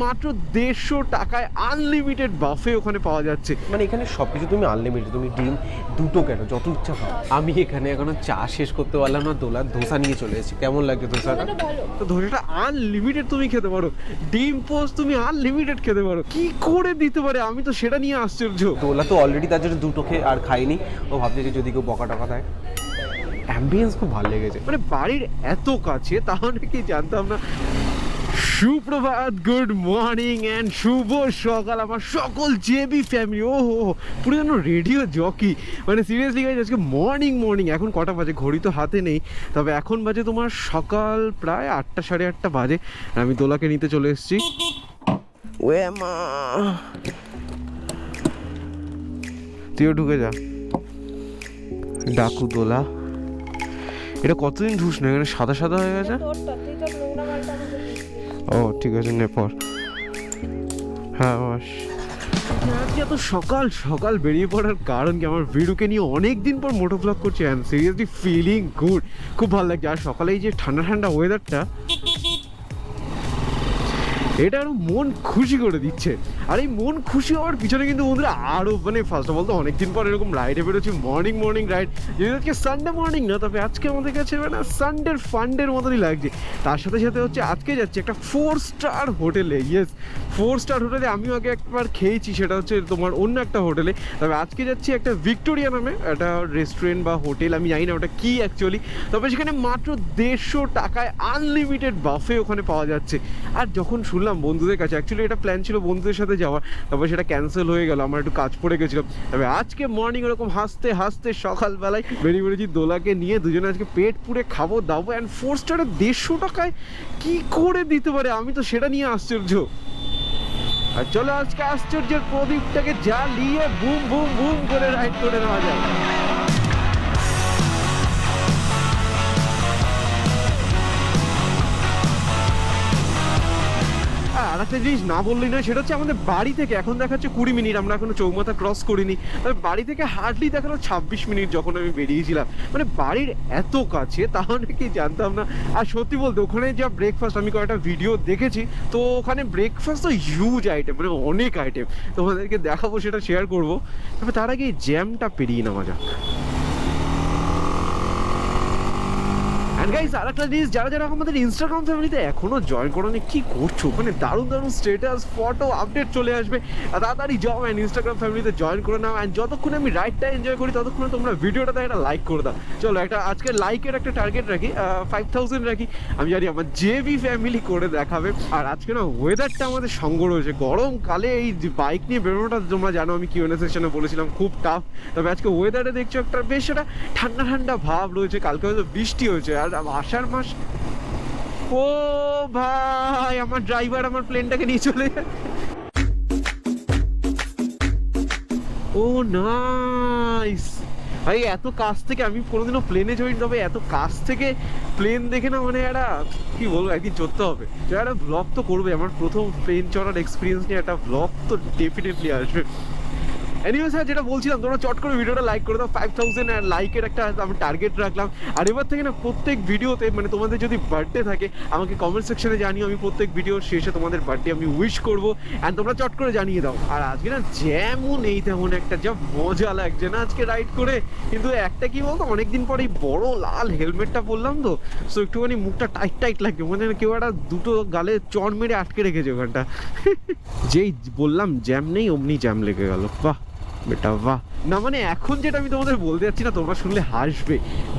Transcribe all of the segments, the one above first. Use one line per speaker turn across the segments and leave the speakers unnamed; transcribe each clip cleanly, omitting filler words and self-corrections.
মাত্র 150 টাকায় আনলিমিটেড বাফে ওখানে পাওয়া যাচ্ছে।
মানে এখানে সবকিছু তুমি আনলিমিটেড, তুমি ডিম দুটো কেন যত ইচ্ছা খাও। আমি এখানে এখনো চা শেষ করতে পারলাম না, দোলার ধোসা নিয়ে চলে এসেছি। কেমন লাগছে ধোসাটা?
তো ধোসাটা আনলিমিটেড তুমি খেতে পারো, ডিম পোস্ট তুমি আনলিমিটেড খেতে পারো। কি করে দিতে পারে, আমি তো সেটা নিয়ে আশ্চর্য।
দোলা তো অলরেডি তার জন্য দুটো খেয়ে আর খাইনি, ও ভাবছে যে যদি কেউ বকা টকা দেয়। অ্যাম্বিয়েন্স খুব ভালো লেগেছে,
মানে বাড়ির এত কাছে, তাহলে কি জানতাম না। সুপ্রভাত, গুড মর্নিং অ্যান্ড শুভ সকাল আমার সকল জেবি ফ্যামিলি। ও হো, পুরো যেন রেডিও জকি। মানে সিরিয়াসলি গাইজ, আজকে মর্নিং। এখন কটা বাজে ঘড়ি তো হাতে নেই, তবে এখন বাজে তোমার সকাল প্রায় 8টা, 8:30 বাজে। আর আমি দোলাকে নিতে চলে এসেছি। ওয়ে মা, তুইও ঢুকে যা। ডাকু দোলা, এটা কতদিন ধুস না, এখানে সাদা সাদা হয়ে গেছে। ও ঠিক আছে, নে পর। হ্যাঁ বাস। আজকে এত সকাল সকাল বেরিয়ে পড়ার কারণ কি, আমার ভিডিওকে নিয়ে অনেক দিন পর মোটো ব্লগ করছি। I am seriously feeling good, খুব ভালো লাগছে। আর সকালে এই যে ঠান্ডা ঠান্ডা ওয়েদারটা, এটা আরো মন খুশি করে দিচ্ছে। আর এই মন খুশি হওয়ার পিছনে কিন্তু বন্ধুরা আরো মানে ফার্স্ট অফ অল তো অনেকদিন পর এরকম রাইডে বেরোচ্ছি, মর্নিং রাইড। যদি আজকে সানডে মর্নিং না, তবে আজকে আমাদের কাছে মানে সানডের ফান্ডের মতনই লাগছে। তার সাথে সাথে হচ্ছে আজকে যাচ্ছি একটা 4 স্টার হোটেলে। ইয়েস, 4 স্টার হোটেলে। আমিও আগে একবার খেয়েছি, সেটা হচ্ছে তোমার অন্য একটা হোটেলে। তবে আজকে যাচ্ছি একটা ভিক্টোরিয়া নামে একটা রেস্টুরেন্ট বা হোটেল, আমি জানি না ওটা কি অ্যাকচুয়ালি। তবে সেখানে মাত্র 150 টাকায় আনলিমিটেড বাফে ওখানে পাওয়া যাচ্ছে। আর যখন শুনলাম বন্ধুদের কাছে, অ্যাকচুয়ালি এটা প্ল্যান ছিল বন্ধুদের সাথে যাওয়ার, তবে সেটা ক্যান্সেল হয়ে গেল, আমার একটু কাজ পড়ে গেছিলাম। তবে আজকে মর্নিং এরকম হাসতে হাসতে সকালবেলায় বেরিয়ে পড়েছি দোলাকে নিয়ে। দুজনে আজকে পেট পুড়ে খাবো দাবো। অ্যান্ড 4 স্টারে 150 টাকায় কি করে দিতে পারে, আমি তো সেটা নিয়ে আশ্চর্য। আর চলো আজকে আশ্চর্যের প্রদীপটাকে জ্বালিয়ে বুম বুম বুম করে রাইড করে নেওয়া যায়। আর একটা জিনিস না বললেই নয়, সেটা হচ্ছে আমাদের বাড়ি থেকে এখন দেখাচ্ছে 20 মিনিট, আমরা এখনো চৌমাথা ক্রস করিনি। তবে বাড়ি থেকে হার্ডলি দেখানো 26 মিনিট যখন আমি বেরিয়েছিলাম। মানে বাড়ির এত কাছে, তাহলে কি জানতাম না। আর সত্যি বলতে ওখানে যা ব্রেকফাস্ট, আমি কয়েকটা ভিডিও দেখেছি, তো ওখানে ব্রেকফাস্ট তো হিউজ আইটেম, মানে অনেক আইটেম তোমাদেরকে দেখাবো, সেটা শেয়ার করবো। তবে তার আগে এই জ্যামটা পেরিয়ে নেওয়া যাক। গাইস, আর একটা জিনিস, যারা যারা আমাদের ইনস্টাগ্রাম ফ্যামিলিতে এখনো জয়েন করোনি, কি করছো? মানে দারুণ দারুণ স্ট্যাটাস, ফটো, আপডেট চলে আসবে। তাড়াতাড়ি যাও অ্যান্ড ইনস্টাগ্রাম ফ্যামিলিতে জয়েন করে নাও। অ্যান্ড যতক্ষণ আমি রাইডটা এনজয় করি, ততক্ষণ তোমরা ভিডিওটাতে একটা লাইক করে দাও। চলো একটা আজকে লাইকের একটা টার্গেট রাখি, 5000 রাখি। আমি জানি আমার জেবি ফ্যামিলি করে দেখাবে। আর আজকে না ওয়েদারটা আমাদের সঙ্গ রয়েছে। গরমকালে এই বাইক নিয়ে বেরোনোটা তোমরা জানো, আমি কিউএনএ সেকশনে বলেছিলাম খুব টাফ। তবে আজকে ওয়েদারে দেখছো একটা বেশ একটা ঠান্ডা ঠান্ডা ভাব রয়েছে। কালকে হয়তো বৃষ্টি হয়েছে, আর আষাঢ় মাস। ও ভাই, আমার ড্রাইভার আমার প্লেনটাকে নিয়ে চলে যায়। ও নাইস ভাই, এত কাছ থেকে আমি কোনোদিনও প্লেনে চড়িনি, তবে এত কাছ থেকে প্লেন দেখে না মানে একটা কি বলবো, একদিন চড়তে হবে। একটা ব্লগ তো করবে, আমার প্রথম প্লেন চড়ার এক্সপিরিয়েন্স নিয়ে একটা ব্লগ তো ডেফিনেটলি আসবে। এনিওয়ে স্যার, যেটা বলছিলাম, তোমরা চট করে ভিডিওটা লাইক করে দাও। 5000 আর লাইকের একটা আমি টার্গেট রাখলাম। আর এবার থেকে না প্রত্যেক ভিডিওতে, মানে তোমাদের যদি বার্থডে থাকে, আমাকে কমেন্ট সেকশনে জানিও। আমি প্রত্যেক ভিডিওর শেষে তোমাদের বার্থডে আমি উইশ করবো, অ্যান্ড তোমরা চট করে জানিয়ে দাও। আর আজকে না যেমন এই তেমন একটা যা মজা লাগছে না আজকে রাইড করে। কিন্তু একটা কি বলতো, অনেকদিন পরে এই বড় লাল হেলমেটটা পরলাম তো, সো একটুখানি মুখটা টাইট লাগছে, মানে কেউ একটা দুটো গালে চড় মেরে আটকে রেখেছে ওখানটা। যেই বললাম জ্যাম নেই, অমনি জ্যাম লেগে গেল। বাহ বেটা বাহ। না মানে এখন যেটা আমি তোমাদের বলতে যাচ্ছি না, তোমরা শুনলে হাসবে।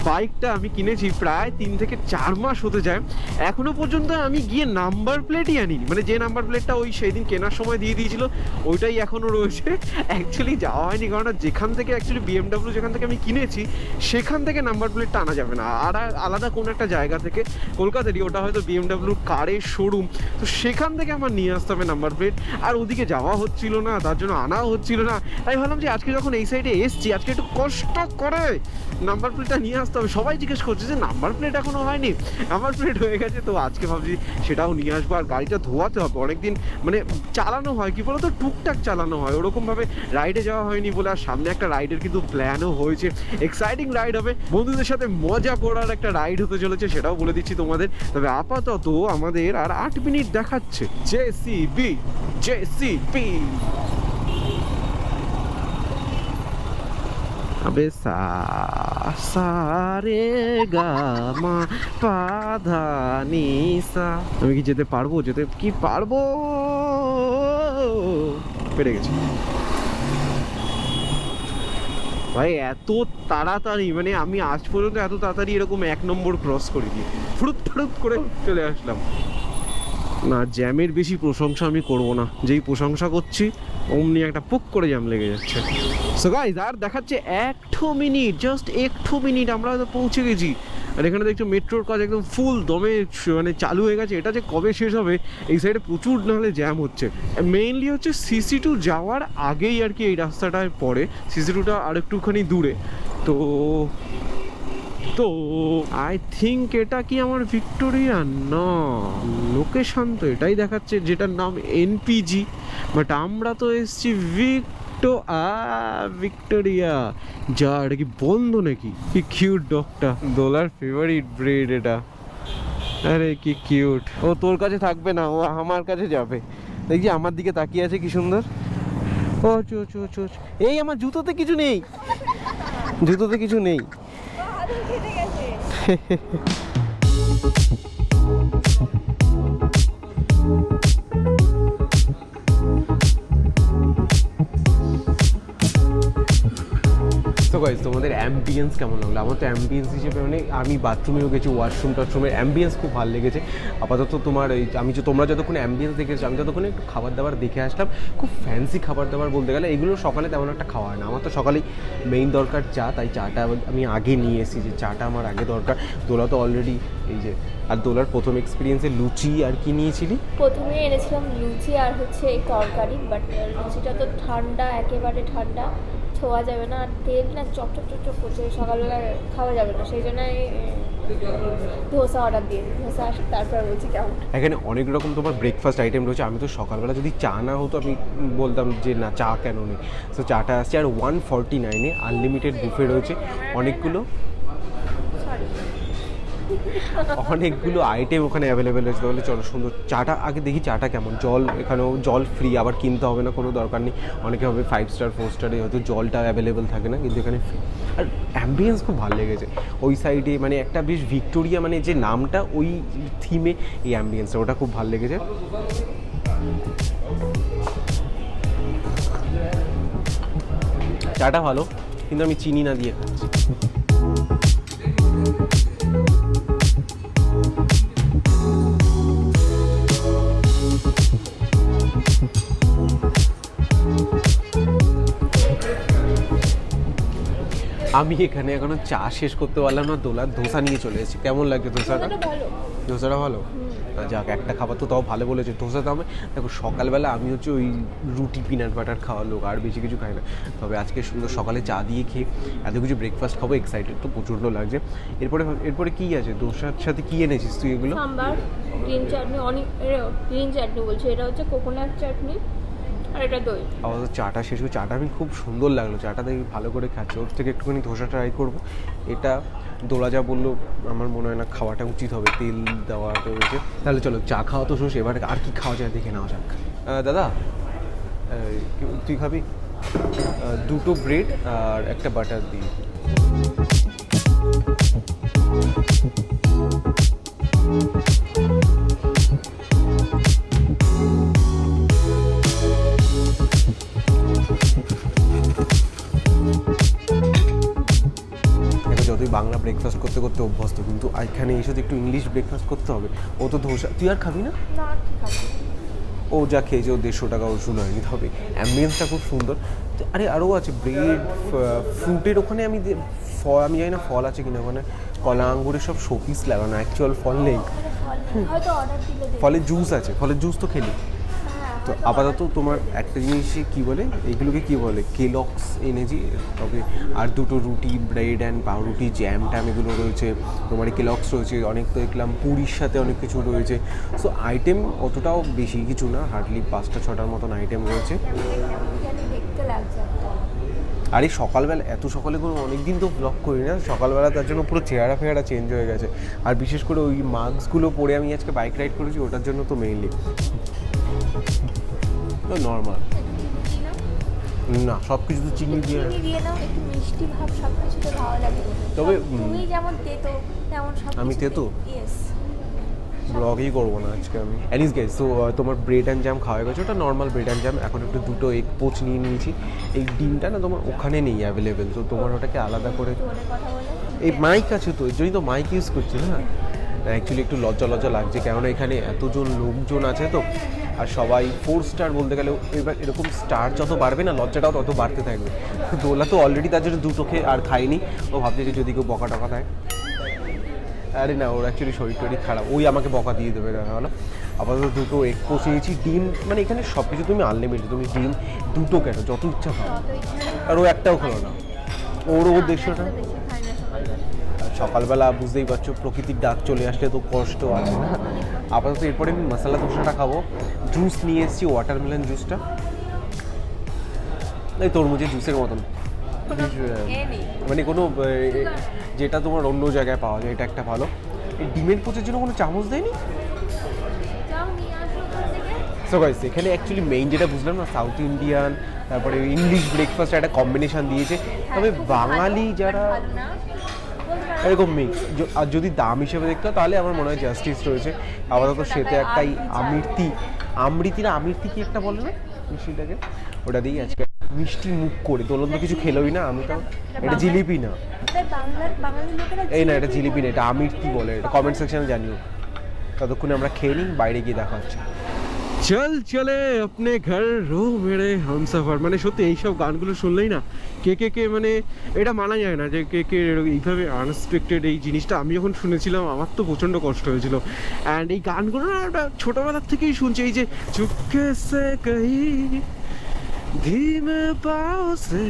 বাইকটা আমি কিনেছি প্রায় 3 থেকে 4 মাস হতে যায়, এখনো পর্যন্ত আমি গিয়ে নাম্বার প্লেটই আনিনি। মানে যে নাম্বার প্লেটটা ওই সেই দিন কেনার সময় দিয়ে দিয়েছিল, ওইটাই এখনো রয়েছে। অ্যাকচুয়ালি যাওয়া হয়নি, কারণ যেখান থেকে অ্যাকচুয়ালি BMW যেখান থেকে আমি কিনেছি, সেখান থেকে নাম্বার প্লেটটা আনা যাবে না। আর আলাদা কোনো একটা জায়গা থেকে, কলকাতারই, ওটা হয়তো BMW কারের শোরুম, তো সেখান থেকে আমার নিয়ে আসতে হবে নাম্বার প্লেট। আর ওদিকে যাওয়া হচ্ছিল না, তার জন্য আনাও হচ্ছিল না। তাই ভাবলাম ভাবলাম যে আজকে যখন এই সাইডে এসছি আজকে একটু কষ্ট করে নাম্বার প্লেটটা নিয়ে আসতে হবে। সবাই জিজ্ঞেস করছে যে নাম্বার প্লেট এখনো হয়নি, নাম্বার প্লেট হয়ে গেছে। তো আজকে ভাবছি সেটাও নিয়ে আসবো, আর গাড়িটা ধোয়াতে হবে। অনেকদিন মানে চালানো হয় কি বলতো, টুকটাক চালানো হয়, ওরকমভাবে রাইডে যাওয়া হয়নি বলে। আর সামনে একটা রাইডের কিন্তু প্ল্যানও হয়েছে, এক্সাইটিং রাইড হবে, বন্ধুদের সাথে মজা করার একটা রাইড হতে চলেছে, সেটাও বলে দিচ্ছি তোমাদের। তবে আপাতত আমাদের আর 8 মিনিট দেখাচ্ছে। জেসিবি জেসিবি আবে সা সা রে গা মা পা ধা নি সা। আমি কি যেতে পারবো, যেতে কি পারবো? পেরে গেছি ভাই, এত তাড়াতাড়ি, মানে আমি আজ পর্যন্ত এত তাড়াতাড়ি এরকম 1 নম্বর ক্রস করিনি, ফুরুত ফুরুত করে চলে আসলাম। না, জ্যামের বেশি প্রশংসা আমি করব না, যেই প্রশংসা করছি অমনি একটা পুক করে জ্যাম লেগে যাচ্ছে। সো গাইস, আর দেখাচ্ছে 1 মিনিট, জাস্ট 1 মিনিট আমরা তো পৌঁছে গেছি। আর এখানে দেখছো মেট্রোর কাজ একদম ফুল দমে মানে চালু হয়ে গেছে। এটা যে কবে শেষ হবে, এই সাইডে প্রচুর নাহলে জ্যাম হচ্ছে। মেইনলি হচ্ছে CC2 যাওয়ার আগেই আর কি এই রাস্তাটায় পড়ে, CC2টা আর একটুখানি দূরে। তো আই থিঙ্ক এটা কি আমার ভিক্টোরিয়া না, লোকেশন তো এটাই দেখাচ্ছে যেটার নাম NPG, বাট আমরা তো এসছি ভিক্টোরিয়া। যা, এটা কি বন্ধ নাকি? কি কিউট ডগটা, দোলার ফেভারিট ব্রিড এটা। আরে কি কিউট। ও তোর কাছে থাকবে না, ও আমার কাছে যাবে। দেখি আমার দিকে তাকিয়ে আছে কি সুন্দর। ও চো চো চো, এই আমার জুতোতে কিছু নেই, জুতোতে কিছু নেই। তো গাইস, তোমাদের অ্যাম্বিয়েন্স কেমন লাগলো? আমার তো অ্যাম্বিয়েন্স হিসেবে মানে আমি বাথরুমেও গেছি, ওয়াশরুম টাশরুমের অ্যাম্বিয়েন্স খুব ভালো লেগেছে। আপাতত তোমার এই তোমরা যতক্ষণ অ্যাম্বিয়েন্স দেখেছো, আমি যতক্ষণ একটু খাবার দাবার দেখে আসলাম। খুব ফ্যান্সি খাবার দাবার বলতে গেলে এগুলো সকালে তেমন একটা খাওয়া হয় না। আমার তো সকালেই মেইন দরকার চা, তাই চাটা আমি আগে নিয়ে এসেছি, যে চাটা আমার আগে দরকার। দোলা তো অলরেডি এই যে, আর দোলার প্রথম এক্সপিরিয়েন্সে লুচি আর কি নিয়েছিলি?
প্রথমে এনেছিলাম লুচি আর হচ্ছে এই তরকারি, বাট লুচিটা তো ঠান্ডা, একেবারে ঠান্ডা, ছোঁয়া যাবে না। আর তেল না চপচপ চপচপ করছে, সকালবেলা খাওয়া যাবে না, সেই জন্য ধোসা অর্ডার দিয়ে ধোসা আসে, তারপর বলছি কেমন।
এখানে অনেক রকম তোমার ব্রেকফাস্ট আইটেম রয়েছে। আমি তো সকালবেলা যদি চা না হতো আমি বলতাম যে না, চা কেন নেই। তো চাটা আসছে, আর 149-এ আনলিমিটেড বুফে রয়েছে, অনেকগুলো আইটেম ওখানে অ্যাভেলেবেল রয়েছে। তাহলে চলো সুন্দর চাটা আগে দেখি, চাটা কেমন। জল এখানেও জল ফ্রি, আবার কিনতে হবে না, কোনো দরকার নেই। অনেকে হবে 5 স্টার 4 স্টারে হয়তো জলটা অ্যাভেলেবেল থাকে না, কিন্তু এখানে ফ্রি। আর অ্যাম্বিয়েন্স খুব ভালো লেগেছে ওই সাইডে, মানে একটা বেশ ভিক্টোরিয়া, মানে যে নামটা ওই থিমে এই অ্যাম্বিয়েন্সটা, ওটা খুব ভালো লেগেছে। চাটা ভালো, কিন্তু আমি চিনি না দিয়ে খাচ্ছি। আমি এখানে এখনো চা শেষ করতে পারলাম না, দোলার ধোসা নিয়ে চলে এসেছি। কেমন লাগছে ধোসাটা? ধোসাটা ভালো, যাক একটা খাবার তো তাও ভালো বলেছে। ধোসা তো আমি দেখো সকালবেলা আমি হচ্ছে ওই রুটি পিনাট বাটার খাওয়ার লোক, আর বেশি কিছু খাই না। তবে আজকে সুন্দর সকালে চা দিয়ে খেয়ে এত কিছু ব্রেকফাস্ট খাবো, এক্সাইটেড তো প্রচণ্ড লাগছে। এরপরে কি আছে দোসার সাথে? কি এনেছিস তুই এগুলো?
সাম্বার, গ্রিন চাটনি, অনেক গ্রিন চাটনি বলছে, এটা হচ্ছে কোকোনাট চাটনি, আর এটা দই।
আপাতত চাটা শেষ করে, চাটা আমি খুব সুন্দর লাগলো, চাটা দেখি ভালো করে খাচ্ছি। ওর থেকে একটুখানি ধোসা ট্রাই করবো। এটা দোলা যা বললো আমার মনে হয় না খাওয়াটা উচিত হবে, তেল দেওয়া রয়েছে। তাহলে চলো চা খাওয়া তো শেষ, এবার আর কি খাওয়া যায় দেখে নেওয়া যাক। দাদা তুই খাবি? 2টো ব্রেড আর একটা বাটার দিই। যতই বাংলা ব্রেকফাস্ট করতে করতে অভ্যস্ত, কিন্তু এখানে এসে তো একটু ইংলিশ ব্রেকফাস্ট করতে হবে। ও তো ধোসা, তুই আর খাবি না? ও যা খেয়েছে, ও 150 টাকা ওষুধ হয়নি। তবে অ্যাম্বিয়েন্সটা খুব সুন্দর। আরে আরও আছে ব্রেড, ফ্রুটের ওখানে আমি জানি না ফল আছে কিনা, ওখানে কলা আঙ্গুরের সব শোপিস লাগানো, অ্যাকচুয়াল ফল নেই। ফলের জুস আছে, ফলের জুস তো খেলি? তো আপাতত তোমার একটা জিনিস কি বলে, এইগুলোকে কি বলে, কেলক্স এনেছি, তবে আর দুটো রুটি, ব্রেড অ্যান্ড পাউরুটি, জ্যাম ট্যাম এগুলো রয়েছে, তোমার কেলক্স রয়েছে, অনেক তো দেখলাম পুরীর সাথে অনেক কিছু রয়েছে। সো আইটেম অতটাও বেশি কিছু না, হার্ডলি 5-6টার মতন আইটেম রয়েছে।
দেখতে লাগছে একটা।
আর এই সকালবেলা, এত সকালে কোনো অনেক দিন তো ব্লগ করি না, সকালবেলা তার জন্য পুরো চেহারা ফেহারা চেঞ্জ হয়ে গেছে। আর বিশেষ করে ওই মাস্কগুলো পরে আমি আজকে বাইক রাইড করেছি, ওটার জন্য তো মেইনলি তো নর্মাল না, সব কিছু তো চিনি দিয়ে।
চিনি দিয়ে নাও, একটু মিষ্টি ভাব সব কিছুতে ভালো লাগে।
তবে
তুমি যেমন তেতো তেমন সব
আমি তেতো?
ইয়েস।
ব্লগই করবো না আজকে আমি। অ্যানিস গাইস, তো তোমার ব্রেড অ্যান্ড জ্যাম খাওয়া গেছে, ওটা নর্মাল ব্রেড অ্যান্ড জ্যাম। এখন একটু দুটো এগ পোচ নিয়ে নিয়েছি। এই ডিমটা না তোমার ওখানে নেই অ্যাভেলেবেল, তো তোমার ওটাকে আলাদা করে,
জোরে কথা বলে।
এই মাইক আছে তো, এর জন্যই তো মাইক ইউজ করছি না। অ্যাকচুয়ালি একটু লজ্জা লজ্জা লাগছে, কেননা এখানে এতজন লোকজন আছে তো, আর সবাই 4 স্টার বলতে গেলে, এবার এরকম স্টার যত বাড়বে না লজ্জাটাও তত বাড়তে থাকবে। দোলা তো অলরেডি তার জন্য দুটো খেয়ে আর খাইনি, ও ভাবছে যে যদি কেউ বকা টকা দেয়। আরে না, ওর অ্যাকচুয়ালি শরীর টরীর খারাপ, ওই আমাকে বকা দিয়ে দেবে দেখা হলো। আপাতত দুটো এগ পচিয়েছি, ডিম মানে এখানে সব কিছু তুমি আনলিমিটেড, তুমি ডিম দুটো কেন, যত ইচ্ছা খাও। আর ও একটাও খেলো না, ওর 150 টাকা।
বেশি খাই না সকালবেলা।
সকালবেলা বুঝতেই পারছো, প্রকৃতির ডাক চলে আসলে তো কষ্ট আছে না। আপাতত এরপরে আমি মশলা ধোসাটা খাবো। জুস নিয়ে এসেছি, ওয়াটারমেলন জুসটা, এই তরমুজের জুসের মতন, মানে কোনো যেটা তোমার অন্য জায়গায় পাওয়া যায়, এটা একটা ভালো। এই ডিমের পোচের জন্য কোনো চামচ দেয়নি।
যাও নিয়ে আসো ওখান থেকে।
সো গাইস, এখানে অ্যাকচুয়ালি মেইন যেটা বুঝলাম না, সাউথ ইন্ডিয়ান তারপরে ইংলিশ ব্রেকফাস্ট একটা কম্বিনেশন দিয়েছে। তবে বাঙালি যারা
ভালো না, বলতে পারো।
এরকম মিক্স, আর যদি দাম হিসেবে দেখতে হয় তাহলে আমার মনে হয় জাস্টিস রয়েছে। আপাতত সেতে একটাই আমৃতি না আমৃতি কি একটা বলে না মিষ্টিটাকে, ওটা দিই আজকে মিষ্টি মুখ করে। দোলন তো কিছু খেলোই না, আমি তো, এটা জিলিপি না,
বাঙালি লোকেরা
এই না এটা জিলিপি না, এটা আমৃতি বলে। এটা কমেন্ট সেকশনে জানিও। ততক্ষণে আমরা খেয়ে নিই, বাইরে গিয়ে দেখা হচ্ছে।
চল চলে আপনি ঘর রো মেরে হামসফর, মানে সত্যি এইসব গানগুলো শুনলেই না কে মানে এটা মানা যায় না যে কে এইভাবে আনএক্সপেক্টেড এই জিনিসটা আমি যখন শুনেছিলাম আমার তো প্রচণ্ড কষ্ট হয়েছিল। অ্যান্ড এই গানগুলো না ওটা ছোটোবেলার থেকেই শুনছি, এই যে চুপকে সে কহি ধীমে পাও সে।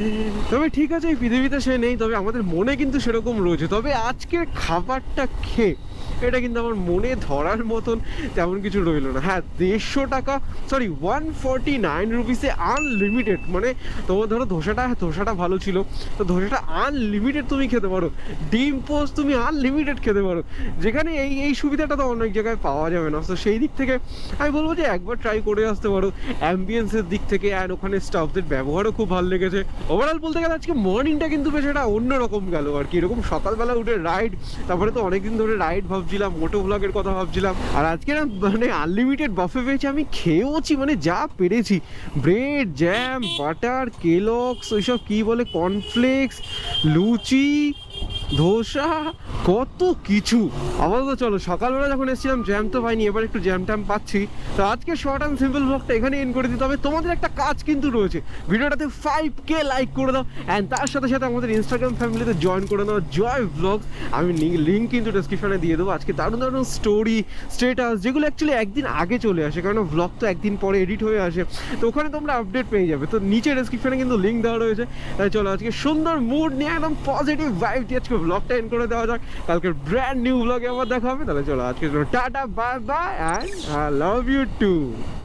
তবে ঠিক আছে, এই পৃথিবীতে সে নেই, তবে আমাদের মনে কিন্তু সেরকম রয়েছে। তবে আজকের খাবারটা খেয়ে এটা কিন্তু আমার মনে ধরার মতন তেমন কিছু রইলো না। হ্যাঁ, 150 টাকা, সরি 149 রুপিসে আনলিমিটেড, মানে তোমার ধরো ধোসাটা ভালো ছিল, তো ধোসাটা আনলিমিটেড তুমি খেতে পারো, ডিম পোস্ট তুমি আনলিমিটেড খেতে পারো, যেখানে এই সুবিধাটা তো অনেক জায়গায় পাওয়া যাবে না। তো সেই দিক থেকে আমি বলবো যে একবার ট্রাই করে আসতে পারো, অ্যাম্বিয়েন্সের দিক থেকে। অ্যান্ড ওখানে স্টাফদের ব্যবহারও খুব ভালো লেগেছে। ওভারঅল বলতে গেলে আজকে মর্নিংটা কিন্তু বেশ একটা অন্যরকম গেল আর কি। এরকম সকালবেলা উঠে রাইড, তারপরে তো অনেকদিন ধরে রাইড ভাবছিলাম, মোটো ব্লগের কথা ভাবছিলাম, আর আজকে না মানে আনলিমিটেড বাফে পেয়েছি, আমি খেয়েওছি মানে যা পেরেছি। ব্রেড, জ্যাম, বাটার, কেলক্স, ওইসব কী বলে, কর্নফ্লেক্স, লুচি, ধোসা, কত কিছু। আপাতত চলো, সকালবেলা যখন এসেছিলাম জ্যাম তো পাইনি, এবার একটু জ্যাম ট্যাম পাচ্ছি। তো আজকে শর্ট অ্যান্ড সিম্পল ব্লগটা এখানে এন্ড করে দিতে হবে। তোমাদের একটা কাজ কিন্তু রয়েছে, ভিডিওটাতে 5K লাইক করে দাও, অ্যান্ড তার সাথে সাথে আমাদের ইনস্টাগ্রাম ফ্যামিলিতে জয়েন করে নাও, জয় ব্লগস। আমি লিঙ্ক কিন্তু ডেসক্রিপশনে দিয়ে দেবো। আজকে দারুণ দারুণ স্টোরি, স্টেটাস, যেগুলো অ্যাকচুয়ালি একদিন আগে চলে আসে, কারণ ব্লগ তো একদিন পরে এডিট হয়ে আসে, তো ওখানে তোমরা আপডেট পেয়ে যাবে। তো নিচে ডেসক্রিপশনে কিন্তু লিঙ্ক দেওয়া রয়েছে। তাই চলো আজকে সুন্দর মুড নিয়ে একদম পজিটিভ ভাইব দিয়ে আজকে ব্লগটা এন্ড করে দেওয়া যাক। কালকে ব্র্যান্ড নিউ ব্লগে আবার দেখা হবে। তাহলে চলো আজকে tata, bye bye, and I love you two.